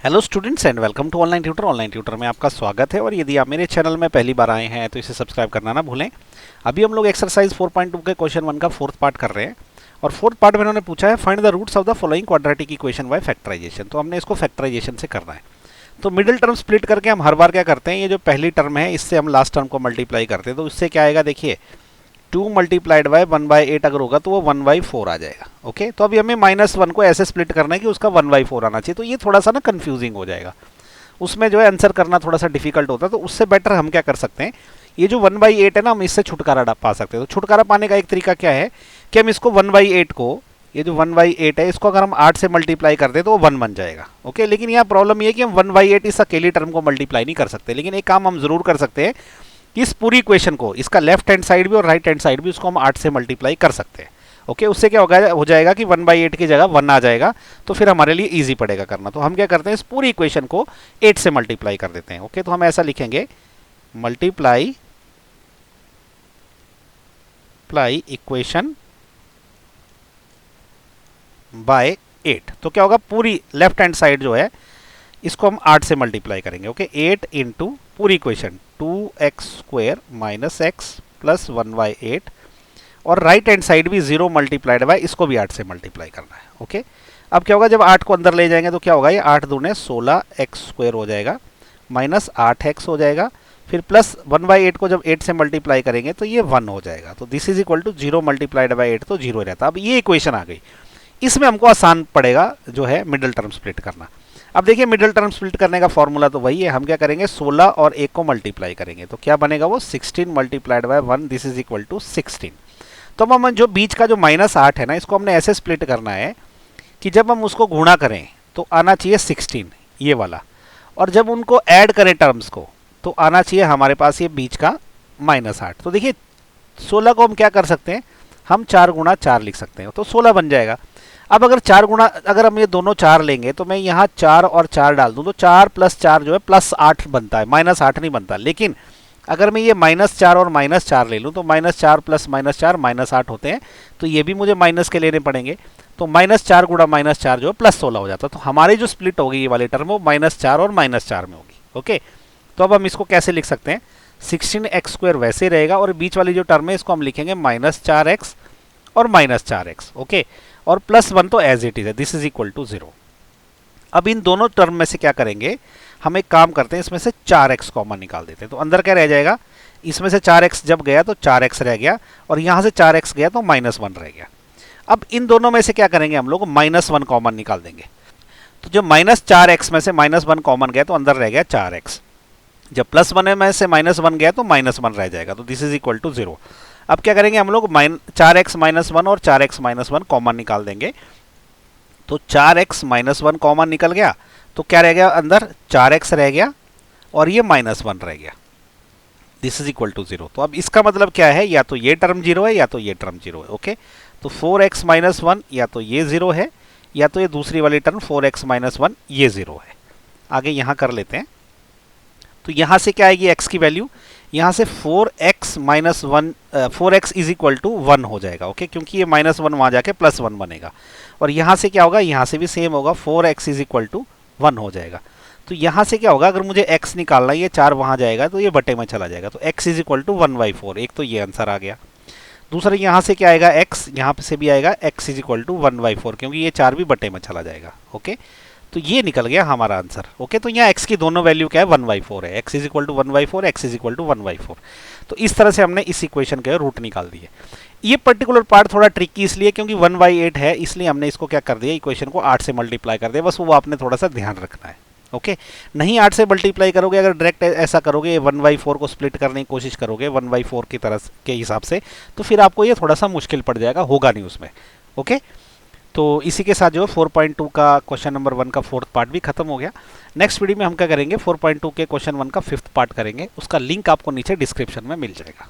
Hello students and welcome to online tutor. Online tutor में आपका स्वागत है और यदि आप मेरे चैनल में पहली बार आए हैं तो इसे सब्सक्राइब करना ना भूलें। अभी हम लोग एक्सरसाइज 4.2 के क्वेश्चन 1 का फोर्थ पार्ट कर रहे हैं और फोर्थ पार्ट में उन्होंने पूछा है find the roots of the following quadratic equation by factorisation. तो हमने इसको फैक्टराइजेशन से करना है। तो मिडिल टर्म स्प्लिट करके हम हर बार क्या करते हैं, ये जो पहली टर्म है इससे हम लास्ट टर्म को मल्टीप्लाई करते हैं। तो इससे क्या आएगा, देखिए 2 मल्टीप्लाइड बाय 1/8 अगर होगा तो वो 1/4 आ जाएगा। ओके, तो अभी हमें -1 को ऐसे स्प्लिट करना है कि उसका 1/4 आना चाहिए। तो ये थोड़ा सा ना कंफ्यूजिंग हो जाएगा, उसमें जो है आंसर करना थोड़ा सा डिफिकल्ट होता है। तो उससे बेटर हम क्या कर सकते हैं, ये जो 1/8 है ना, हम इससे छुटकारा पा सकते हैं। तो छुटकारा पाने का एक तरीका क्या है कि हम इसको 1/8 को, ये जो 1/8 है इसको अगर हम 8 से मल्टीप्लाई करते हैं तो वो 1 बन जाएगा। ओके, लेकिन यहाँ प्रॉब्लम ये है कि हम 1/8 इस अकेली टर्म को मल्टीप्लाई नहीं कर सकते। लेकिन एक काम हम जरूर कर सकते हैं कि इस पूरी इक्वेशन को, इसका लेफ्ट हैंड साइड भी और राइट हैंड साइड भी, उसको हम 8 से मल्टीप्लाई कर सकते हैं। ओके, उससे क्या होगा, हो जाएगा कि 1/8 की जगह 1 आ जाएगा। तो फिर हमारे लिए इजी पड़ेगा करना। तो हम क्या करते हैं, इस पूरी इक्वेशन को 8 से मल्टीप्लाई कर देते हैं। ओके, तो हम ऐसा लिखेंगे मल्टीप्लाई इक्वेशन बाय 8। तो क्या होगा, पूरी लेफ्ट हैंड साइड जो है इसको हम 8 से मल्टीप्लाई करेंगे। ओके, 8 इंटू पूरी इक्वेशन 2x² - x + 1/8 और राइट हैंड साइड भी 0 मल्टीप्लाइड बाय, इसको भी 8 से मल्टीप्लाई करना है। ओके, अब क्या होगा, जब 8 को अंदर ले जाएंगे तो क्या होगा, ये 8 दूने 16x² हो जाएगा, -8x हो जाएगा, फिर प्लस 1/8 को जब 8 से मल्टीप्लाई करेंगे तो ये 1 हो जाएगा। तो this is equal to 0 multiplied by 8, तो 0 रहता। अब ये इक्वेशन आ गई, इसमें हमको आसान पड़ेगा जो है मिडिल टर्म स्प्लिट करना। अब देखिए मिडिल टर्म स्प्लिट करने का फॉर्मूला तो वही है। हम क्या करेंगे, 16 और 1 को मल्टीप्लाई करेंगे तो क्या बनेगा, वो 16 multiplied by 1, this is equal to 16। तो हम जो बीच का जो -8 है ना, इसको हमने ऐसे स्प्लिट करना है कि जब हम उसको गुणा करें तो आना चाहिए 16, ये वाला, और जब उनको ऐड करें टर्म्स को तो आना चाहिए हमारे पास ये बीच का -8। तो देखिए 16 को हम क्या कर सकते हैं, हम 4 गुणा 4 लिख सकते हैं, तो 16 बन जाएगा। अब अगर 4 गुणा, अगर हम ये दोनों 4 लेंगे तो मैं यहाँ 4 और 4 डाल दूँ तो 4 + 4 जो है +8 बनता है, -8 नहीं बनता। लेकिन अगर मैं ये -4 और -4 ले लूँ तो -4 + -4 -8 होते हैं, तो ये भी मुझे माइनस के लेने पड़ेंगे। तो -4 गुणा -4 जो है +16 हो जाता है। तो हमारी जो स्प्लिट होगी ये वाली टर्म वो -4 और -4 में होगी। ओके, तो अब हम इसको कैसे लिख सकते हैं, 16x² वैसे रहेगा और बीच वाली जो टर्म है इसको हम लिखेंगे -4x और -4x। ओके, और +1 तो एज इट इज है, दिस इज इक्वल टू 0। अब इन दोनों टर्म में से क्या करेंगे, हम एक काम करते हैं, इसमें से 4x कॉमन निकाल देते हैं। तो अंदर क्या रह जाएगा, इसमें से 4x जब गया तो 4x रह गया और यहाँ से 4x गया तो -1 रह गया। अब इन दोनों में से क्या करेंगे, हम लोग -1 कॉमन निकाल देंगे। तो जब -4x में से -1 कॉमन गया तो अंदर रह गया 4x, जब +1 में से -1 गया तो -1 रह जाएगा। तो दिस इज इक्वल टू 0। अब क्या करेंगे, हम लोग 4x - 1 और 4x - 1 कॉमन निकाल देंगे। तो 4x - 1 कॉमन निकल गया तो क्या रह गया, अंदर 4x रह गया और ये -1 रह गया, दिस इज इक्वल टू 0। तो अब इसका मतलब क्या है, या तो ये टर्म 0 है या तो ये टर्म 0 है। ओके, तो 4x - 1 या तो ये 0 है या तो ये दूसरी वाली टर्म 4x - 1 ये 0 है। आगे यहाँ कर लेते हैं। तो यहाँ से क्या आएगी x की वैल्यू, यहाँ से 4x - 1, 4x is equal to 1 हो जाएगा। ओके, क्योंकि ये -1 वहाँ जाके +1 बनेगा। और यहाँ से क्या होगा, यहाँ से भी सेम होगा, 4x इज इक्वल टू 1 हो जाएगा। तो यहाँ से क्या होगा, अगर मुझे x निकालना है, ये 4 वहाँ जाएगा तो ये बटे में चला जाएगा, तो x इज इक्वल टू 1/4। एक तो ये आंसर आ गया। दूसरा यहाँ से क्या आएगा, x यहाँ से भी आएगा, x इज इक्वल टू 1/4, क्योंकि ये 4 भी बटे में चला जाएगा। ओके, तो ये निकल गया हमारा आंसर। ओके, तो यहाँ x की दोनों वैल्यू क्या है, 1/4 है, x is equal to 1/4, x is equal to 1/4। तो इस तरह से हमने इस इक्वेशन के रूट निकाल दिए। ये पर्टिकुलर पार्ट थोड़ा ट्रिकी इसलिए क्योंकि 1/8 है, इसलिए हमने इसको क्या कर दिया, इक्वेशन को 8 से मल्टीप्लाई कर दिया। बस वो आपने थोड़ा सा ध्यान रखना है। ओके, नहीं 8 से मल्टीप्लाई करोगे, अगर डायरेक्ट ऐसा करोगे, 1/4 को स्प्लिट करने की कोशिश करोगे 1/4 की तरह के हिसाब से, तो फिर आपको ये थोड़ा सा मुश्किल पड़ जाएगा, होगा नहीं उसमें। ओके, तो इसी के साथ जो 4.2 का क्वेश्चन नंबर 1 का फोर्थ पार्ट भी खत्म हो गया। नेक्स्ट वीडियो में हम क्या करेंगे, 4.2 के क्वेश्चन 1 का फिफ्थ पार्ट करेंगे। उसका लिंक आपको नीचे डिस्क्रिप्शन में मिल जाएगा।